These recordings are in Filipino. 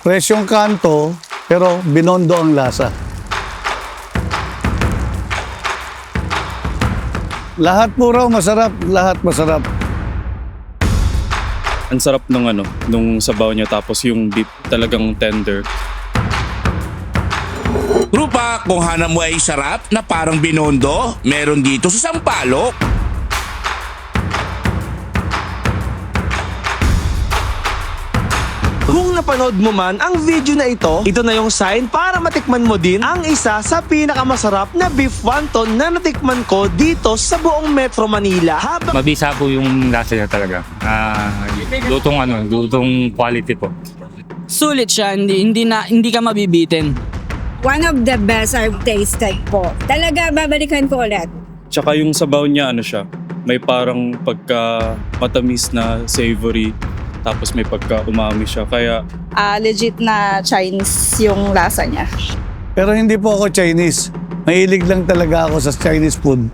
Presyong kanto, pero Binondo ang lasa. Lahat po raw masarap, lahat masarap. Ang sarap nung sabaw niya tapos yung beef talagang tender. Trupa, kung hanap mo ay sarap na parang Binondo, meron dito sa Sampaloc. Kung napanood mo man ang video na ito na yung sign para matikman mo din ang isa sa pinakamasarap na beef wonton na natikman ko dito sa buong Metro Manila. Mabisa po yung lasa niya talaga. Lutong quality po. Sulit siya, hindi ka mabibitin. One of the best I've tasted po. Talaga, babalikan ko ulit. Tsaka yung sabaw niya siya, may parang pagka matamis na savory tapos may pagka umami siya. Kaya Legit na Chinese yung lasa niya. Pero hindi po ako Chinese. Mahilig lang talaga ako sa Chinese food.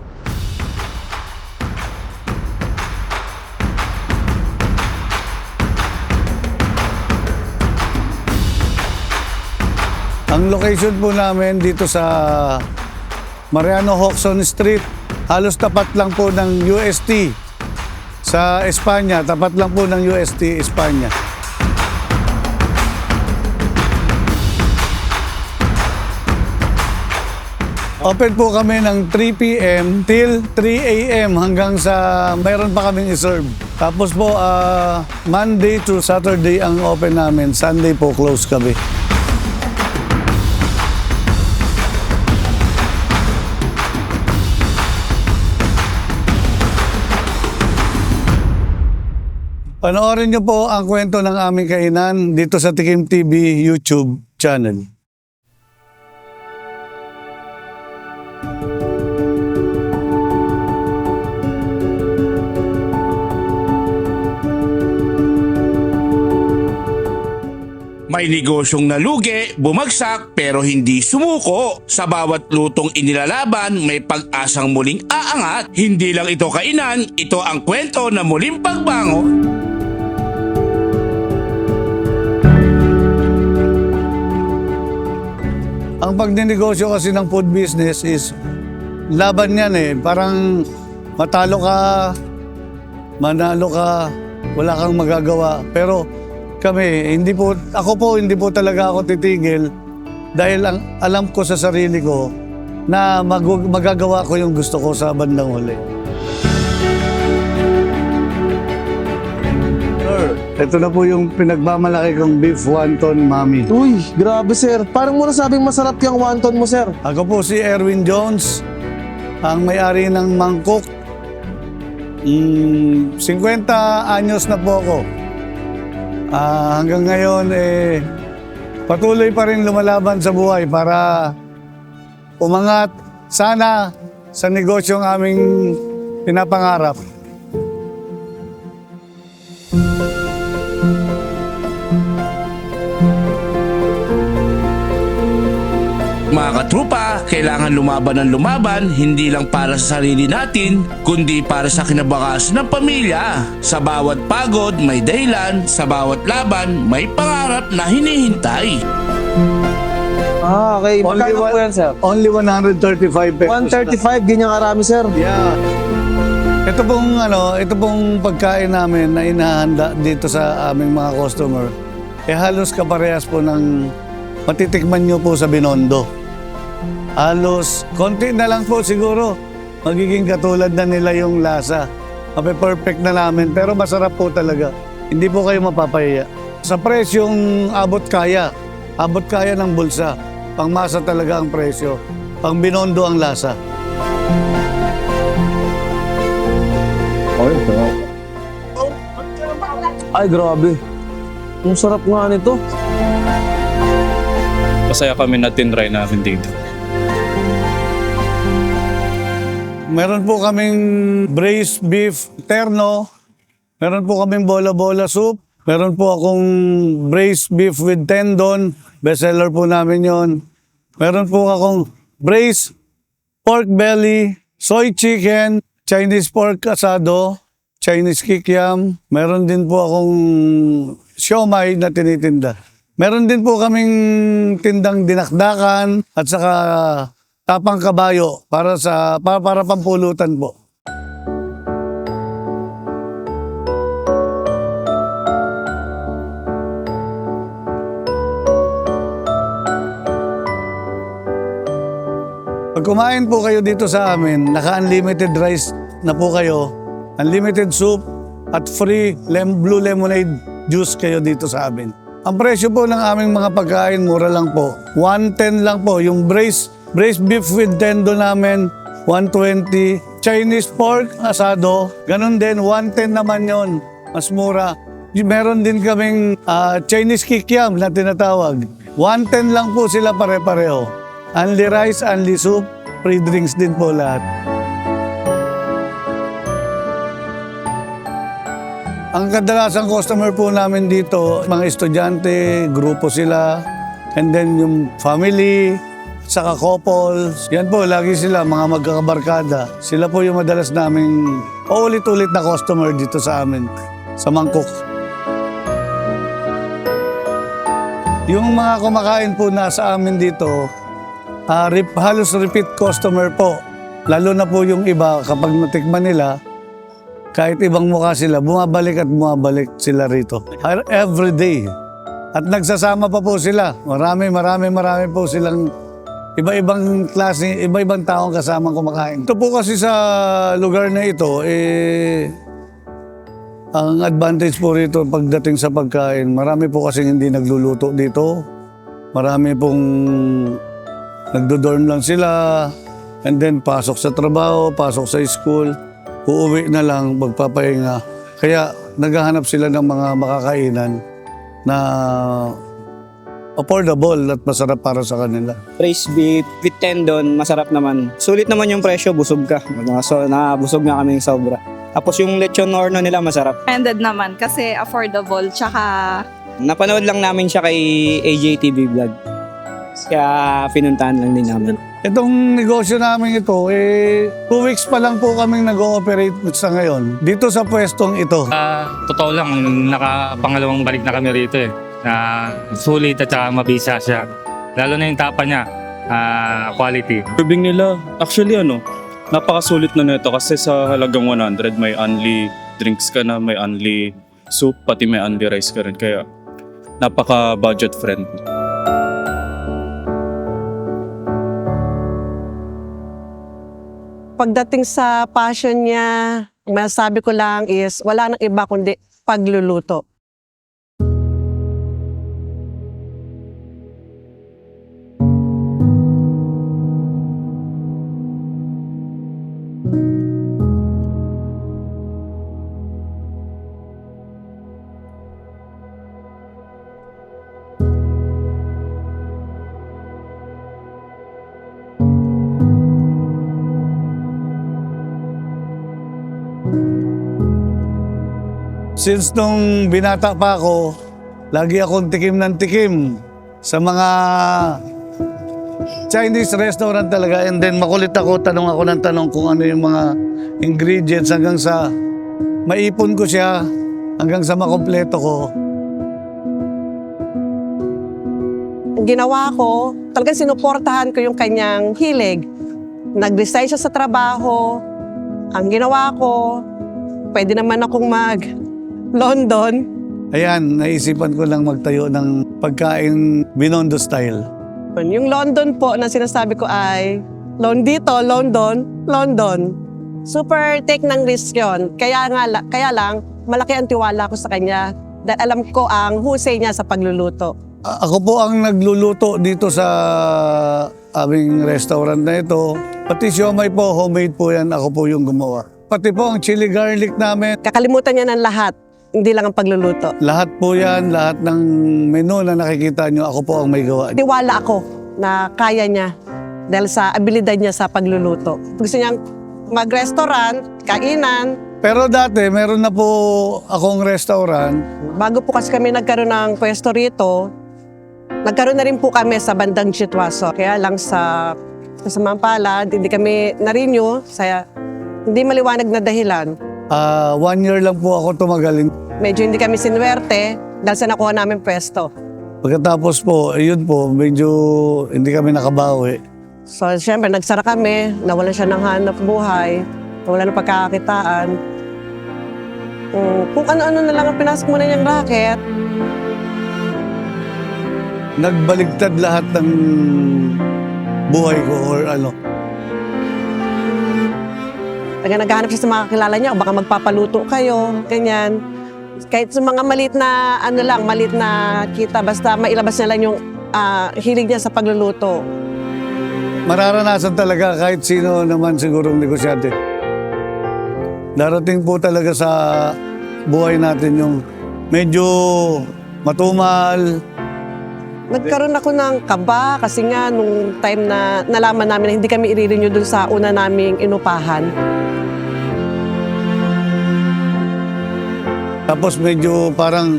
Ang location po namin dito sa Mariano Hoxton Street, halos tapat lang po ng UST sa Espanya, tapat lang po ng UST Espanya. Open po kami ng 3 p.m. till 3 a.m. hanggang sa mayroon pa kaming iserve. Tapos po, Monday to Saturday ang open namin. Sunday po close kami. Panoorin niyo po ang kwento ng aming kainan dito sa Tikim TV YouTube channel. May negosyong nalugi, bumagsak pero hindi sumuko. Sa bawat lutong inilalaban, may pag-asang muling aangat. Hindi lang ito kainan, ito ang kwento na muling pagbangon. Ang pagninegosyo kasi ng food business is laban yan eh. Parang matalo ka, manalo ka, wala kang magagawa. Pero kami, hindi po talaga ako titigil dahil alam ko sa sarili ko na magagawa ko yung gusto ko sa bandang huli. Sir, ito na po yung pinagmamalaki kong beef wonton, mami. Uy, grabe sir. Parang mo nasabing masarap yung wonton mo sir. Ako po si Erwin Jones, ang may-ari ng Mangkok. 50 anyos na po ako. Hanggang ngayon, patuloy pa rin lumalaban sa buhay para umangat sana sa negosyong aming pinapangarap. Mga katrupa, kailangan lumaban ng lumaban, hindi lang para sa sarili natin, kundi para sa kinabukasan ng pamilya. Sa bawat pagod, may dahilan, sa bawat laban, may pangarap na hinihintay. Okay. Magkano po yan sir? Only 135 pesos. 135, ganyan karami sir. Yeah. Ito pong pagkain namin na inahanda dito sa aming mga customer, halos kaparehas po ng matitikman nyo po sa Binondo. Halos, konti na lang po siguro, magiging katulad na nila yung lasa. Perfect na namin, pero masarap po talaga. Hindi po kayo mapapahiya. Sa presyong abot kaya ng bulsa. Pangmasa talaga ang presyo. Pang Binondo ang lasa. Ay, grabe. Ang sarap nga nito. masaya kami na tinry namin dito. Meron po kaming braised beef terno. Meron po kaming bola-bola soup. Meron po akong braised beef with tendon. Bestseller po namin yon. Meron po akong braised pork belly, soy chicken, Chinese pork asado, Chinese kikiam. Meron din po akong siomai na tinitinda. Meron din po kaming tindang dinakdakan at saka tapang kabayo para pampulutan po. Pag kumain po kayo dito sa amin, naka-unlimited rice na po kayo, unlimited soup, at free blue lemonade juice kayo dito sa amin. Ang presyo po ng aming mga pagkain, mura lang po. 110 lang po. Yung braised beef with tendon namin, 120. Chinese pork, asado, ganun din, 110 naman yon. Mas mura. Meron din kaming Chinese kikiam na tinatawag. 110 lang po sila pare-pareho. Only rice, only soup, free drinks din po lahat. Ang kadalasang customer po namin dito, mga estudyante, grupo sila, and then yung family, saka couples. Yan po, lagi sila, mga magkakabarkada. Sila po yung madalas naming ulit-ulit na customer dito sa amin, sa Mangkok. Yung mga kumakain po na sa amin dito, halos repeat customer po. Lalo na po yung iba, kapag natikman nila, kahit ibang mukha sila, bumabalik at bumabalik sila rito. Every day. At nagsasama pa po sila. Marami po silang iba-ibang klase, iba-ibang taong kasamang kumakain. Ito po kasi sa lugar na ito, ang advantage po rito pagdating sa pagkain, marami po kasi hindi nagluluto dito. Marami pong nagdo-dorm lang sila, and then pasok sa trabaho, pasok sa school, uuwi na lang, magpapahinga. Kaya naghahanap sila ng mga makakainan na affordable at masarap para sa kanila. Braised beef with tendon, masarap naman. Sulit naman yung presyo, busog ka. So, nabusog na kami sobra. Tapos yung lechon horno nila masarap. Ended naman kasi affordable tsaka Napanood lang namin siya kay AJTV Vlog. Kaya pinuntahan lang din namin. Itong negosyo namin ito, 2 weeks pa lang po kaming nag-ooperate sa ngayon. Dito sa pwestong ito. Totoo lang, nakapangalawang balik na kami rito eh. Na sulit at saka mabisa siya. Lalo na yung tapa niya, quality. Serving nila, actually napakasulit na nito kasi sa halagang 100 may only drinks ka na, may only soup, pati may only rice ka rin. Kaya napaka-budget friendly. Pagdating sa passion niya, masasabi ko lang is wala nang iba kundi pagluluto. Since nung binata pa ako, lagi akong tikim ng tikim sa mga Chinese restaurant talaga. And then makulit ako, tanong ako ng tanong kung ano yung mga ingredients hanggang sa maipon ko siya, hanggang sa makompleto ko. Ang ginawa ko, talagang sinuportahan ko yung kanyang hilig. Nag-resign siya sa trabaho. Ang ginawa ko, pwede naman akong London. Ayan, naisipan ko lang magtayo ng pagkain Binondo style. Yung London po na sinasabi ko ay dito, London. Super take ng risk yun. Kaya lang, malaki ang tiwala ko sa kanya dahil alam ko ang husay niya sa pagluluto. Ako po ang nagluluto dito sa aming restaurant na ito. Pati siomay po, homemade po yan. Ako po yung gumawa. Pati po ang chili garlic namin. Kakalimutan niya ng lahat. Hindi lang ang pagluluto. Lahat po yan, lahat ng menu na nakikita nyo, ako po ang may gawa. Tiwala ako na kaya niya dahil sa abilidad niya sa pagluluto. Gusto niyang mag-restaurant, kainan. Pero dati, meron na po akong restaurant. Bago po kasi kami nagkaroon ng pwesto rito, nagkaroon na rin po kami sa bandang Chitwaso. Kaya lang sa Mampalad, hindi kami na-renew sa hindi maliwanag na dahilan. 1 year lang po ako tumagal. Medyo hindi kami sinuwerte dahil sa nakuha namin pwesto. Pagkatapos po, ayun po, medyo hindi kami nakabawi. So, siyempre, nagsara kami, nawalan siya ng hanap buhay, nawalan ng pagkakakitaan. Kung ano-ano na lang ang pinasok mo na niyang racket, Nagbaligtad lahat ng buhay ko or ano. naghahanap siya sa mga kakilala niya, o baka magpapaluto kayo, ganyan. Kahit sa mga maliit na, maliit na kita, basta mailabas niya lang yung hilig niya sa pagluluto. Mararanasan talaga kahit sino naman sigurong negosyante. Darating po talaga sa buhay natin yung medyo matumal. Nagkaroon ako ng kaba kasi nga nung time na nalaman namin na hindi kami i-renew dun sa una naming inupahan. Tapos medyo parang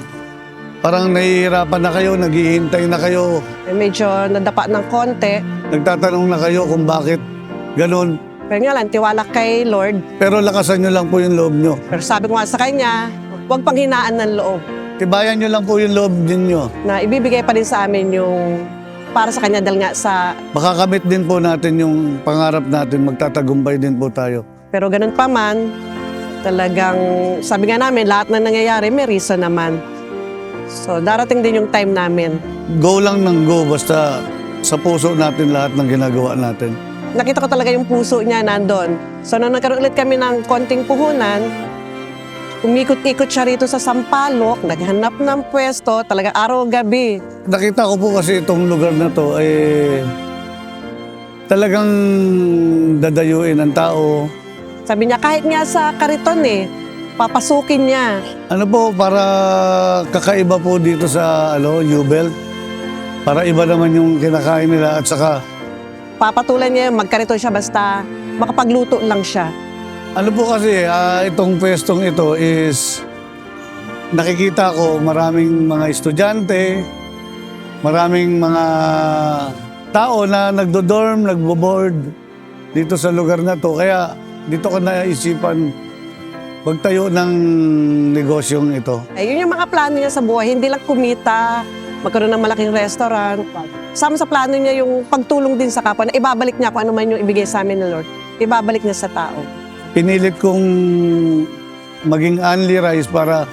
nahihirapan na kayo, naghihintay na kayo. Medyo nadapa ng konti. Nagtatanong na kayo kung bakit ganun. Pero nga lang, tiwala kay Lord. Pero lakasan nyo lang po yung loob nyo. Pero sabi ko nga sa kanya, huwag panghinaan ng loob. Tibayan nyo lang po yung loob ninyo. Na ibibigay pa rin sa amin yung para sa kanya dahil nga sa... Makakamit din po natin yung pangarap natin, magtatagumpay din po tayo. Pero ganun pa man, talagang sabi nga namin, lahat na nangyayari may reason naman. So darating din yung time namin. Go lang ng go, basta sa puso natin lahat ng ginagawa natin. Nakita ko talaga yung puso niya nandun. So nung nagkaroon ulit kami ng konting puhunan, umikot-ikot siya rito sa Sampaloc, naghanap ng pwesto, talaga araw-gabi. Nakita ko po kasi itong lugar na to ay talagang dadayuin ng tao. Sabi niya, kahit nga sa kariton papasukin niya. Ano po, para kakaiba po dito sa U-Belt. Para iba naman yung kinakain nila at saka Papatulan niya, magkariton siya basta makapagluto lang siya. ano po kasi, itong pwestong ito is nakikita ko maraming mga estudyante, maraming mga tao na nagdo-dorm, nagbo-board dito sa lugar na to. Kaya dito ko naisipan magtayo ng negosyong ito. Ayun yung mga plano niya sa buhay, hindi lang kumita, magkaroon ng malaking restaurant. Sama sa plano niya yung pagtulong din sa kapwa na ibabalik niya kung ano man yung ibigay sa amin ng Lord. Ibabalik niya sa tao. Pinilit kong maging Only Rice para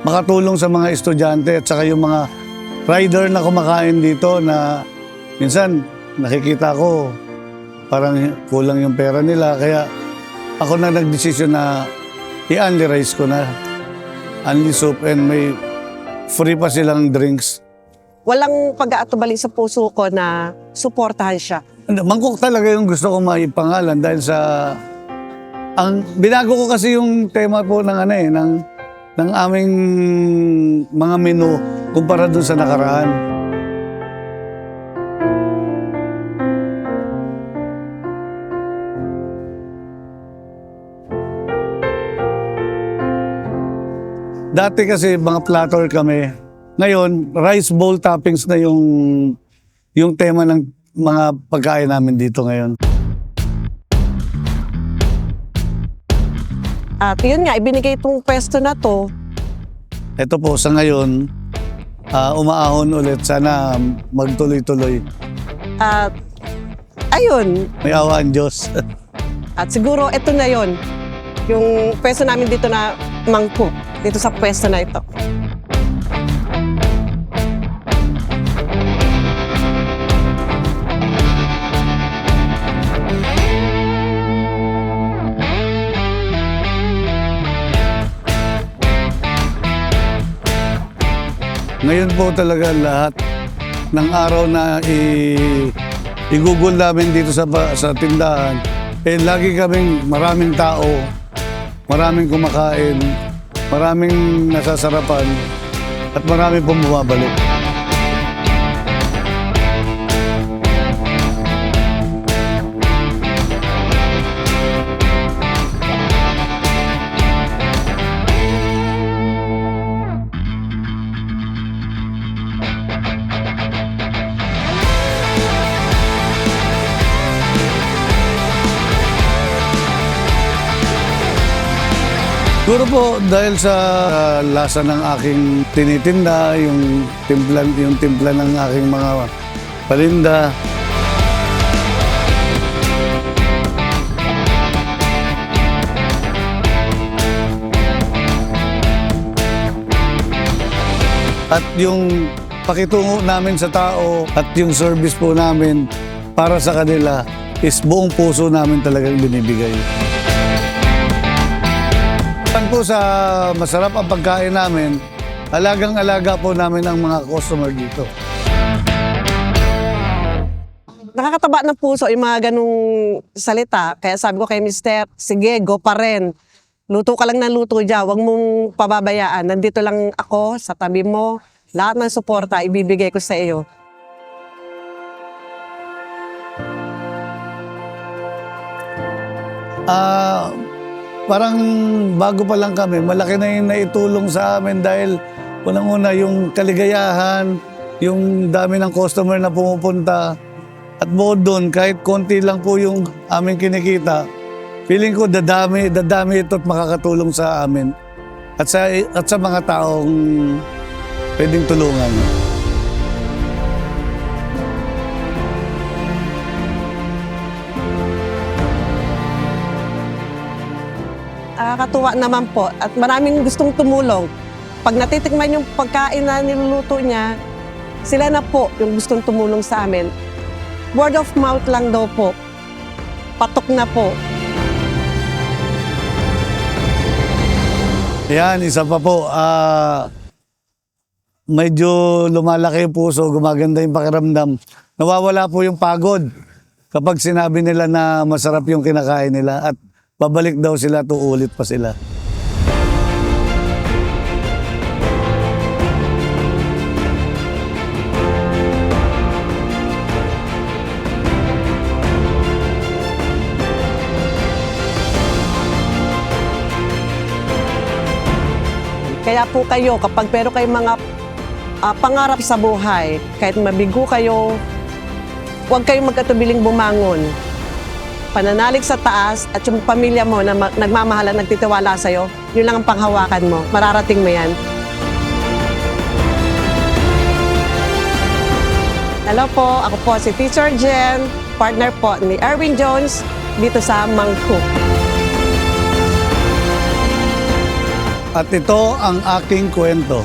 makatulong sa mga estudyante at saka yung mga rider na kumakain dito na minsan nakikita ko parang kulang yung pera nila. Kaya ako na nagdesisyon na i-Only Rice ko na. Only soup and may free pa silang drinks. Walang pag-aatubali sa puso ko na suportahan siya. Mangkok talaga yung gusto kong maipangalan dahil sa binago ko kasi yung tema po ng ng aming mga menu kumpara dun sa nakaraan. Dati kasi mga platter kami. Ngayon, rice bowl toppings na yung tema ng mga pagkain namin dito ngayon. At yun nga, ibinigay itong pwesto na to. Ito po, sa ngayon, umaahon ulit. Sana magtuloy-tuloy. At ayun, May awa ang Diyos. at siguro ito na yon yung pwesto namin dito na mangkok, dito sa pwesto na ito. Ngayon po talaga lahat ng araw na igugol namin dito sa tindahan, lagi kaming maraming tao, maraming kumakain, maraming nasasarapan, at maraming pong bumabalik. Siguro po dahil sa lasa ng aking tinitinda, yung timpla ng aking mga palinda. At yung pakitungo namin sa tao at yung service po namin para sa kanila is buong puso namin talagang binibigay. Po sa masarap ang pagkain namin, alagang-alaga po namin ang mga customer dito. Nakakataba ng puso yung mga ganong salita. Kaya sabi ko kay Mister, sige, go pa rin. Luto ka lang ng luto dyan, huwag mong pababayaan. Nandito lang ako sa tabi mo. Lahat ng suporta ibibigay ko sa iyo. Parang bago pa lang kami, malaki na yung naitulong sa amin dahil unang-una yung kaligayahan, yung dami ng customer na pumupunta. At bukod doon, kahit konti lang po yung aming kinikita, feeling ko dadami ito't makakatulong sa amin at sa mga taong pwedeng tulungan. Nakakatuwa naman po at maraming gustong tumulong. Pag natitikman yung pagkain na niluluto niya, sila na po yung gustong tumulong sa amin. Word of mouth lang daw po. Patok na po. Yan, isa pa po, medyo lumalaki yung puso, gumaganda yung pakiramdam. Nawawala po yung pagod kapag sinabi nila na masarap yung kinakain nila at babalik daw sila, uulit pa sila. Kaya po kayo, kapag pero kayong mga pangarap sa buhay, kahit mabigo kayo, huwag kayong magkatubiling bumangon. Pananalig sa taas at yung pamilya mo na nagmamahalan, nagtitiwala sa'yo, yun lang ang panghawakan mo. Mararating mo yan. Hello po, ako po si Teacher Jen, partner po ni Erwin Jones dito sa Mangcook. At ito ang aking kwento.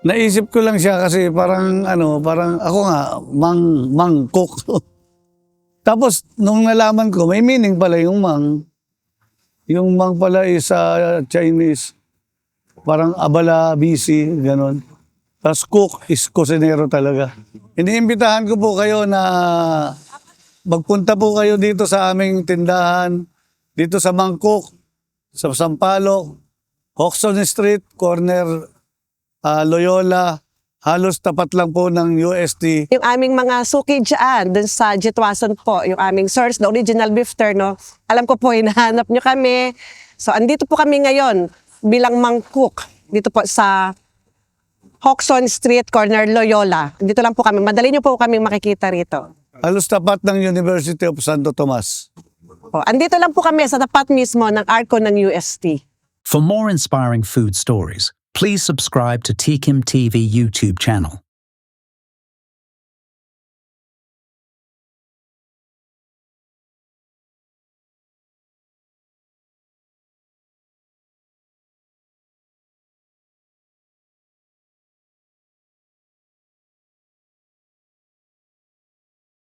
Naisip ko lang siya kasi parang ako nga, mangkok. Tapos nung nalaman ko, may meaning pala yung mang. Yung mang pala is Chinese. Parang abala, busy, gano'n. Tapos cook is kusinero talaga. Iniimbitahan ko po kayo na magpunta po kayo dito sa aming tindahan, dito sa Mangcook, sa Sampaloc, Hoxton Street, corner Loyola, halos tapat lang po ng UST. Yung aming mga suki dyan, dun sa Jitwason po, yung aming source, the original beef no? Alam ko po, hinahanap nyo kami. So, andito po kami ngayon bilang Mangcook, dito po sa Hoxton Street, corner Loyola. Dito lang po kami. Madali nyo po kami makikita rito. Halos tapat ng University of Santo Tomas. Andito lang po kami sa tapat mismo ng Arco ng UST. For more inspiring food stories, please subscribe to Tikim TV YouTube channel.